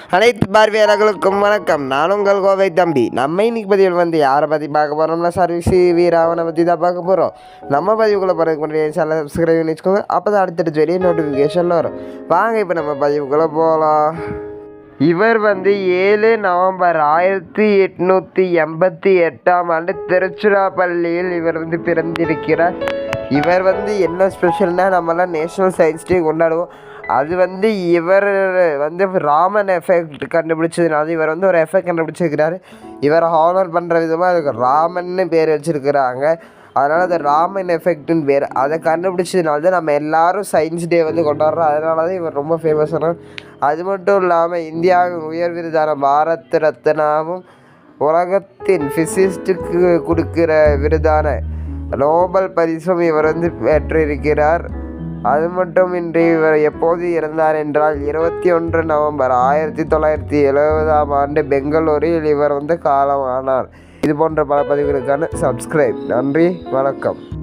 அனைத்து பார்வையாளர்களுக்கும் வணக்கம். நான் உங்கள் கோவை தம்பி. நம்ம இன்னைக்கு பதிவில் யாரை பற்றி பார்க்க போகிறோம்னா சர்வீஸ் வீராவனை பற்றி தான் பார்க்க போகிறோம். நம்ம பதிவுக்குள்ளே போகிறதுக்கு முன்னாடி சேனலை சப்ஸ்கிரைப் பண்ணி வச்சுக்கோங்க. அப்போ தான் அடுத்தடுத்து வெளியே நோட்டிஃபிகேஷன் வரும். வாங்க இப்போ நம்ம பதிவுக்குள்ளே போகலாம். இவர் 7 நவம்பர் 1888 திருச்சிராப்பள்ளியில் இவர் பிறந்திருக்கிறார். இவர் என்ன ஸ்பெஷல்னால் நம்மளாம் நேஷ்னல் சயின்ஸ் டே கொண்டாடுவோம். அது இவர் ராமன் எஃபெக்ட் கண்டுபிடிச்சதுனால இவர் ஒரு எஃபெக்ட் கண்டுபிடிச்சிருக்கிறாரு. இவர் ஹானர் பண்ணுற விதமாக அதுக்கு ராமன்னு பேர் வச்சுருக்கிறாங்க. அதனால் அது ராமன் எஃபெக்ட்டுன்னு பேர். அதை கண்டுபிடிச்சதுனால தான் நம்ம எல்லோரும் சயின்ஸ் டே கொண்டாடுறோம். அதனால தான் இவர் ரொம்ப ஃபேமஸான. அது மட்டும் இல்லாமல் இந்தியாவின் உயர் விருதான பாரத் ரத்னாவும் உலகத்தின் ஃபிசிஸ்ட்டுக்கு கொடுக்குற விருதான நோபல் பரிசும் இவர் பெற்றிருக்கிறார். அது மட்டுமின்றி இவர் எப்போது இறந்தார் என்றால் 21 நவம்பர் 1970 பெங்களூரில் இவர் காலமானார். இது போன்ற பல பதிவுகளுக்கான சப்ஸ்கிரைப். நன்றி, வணக்கம்.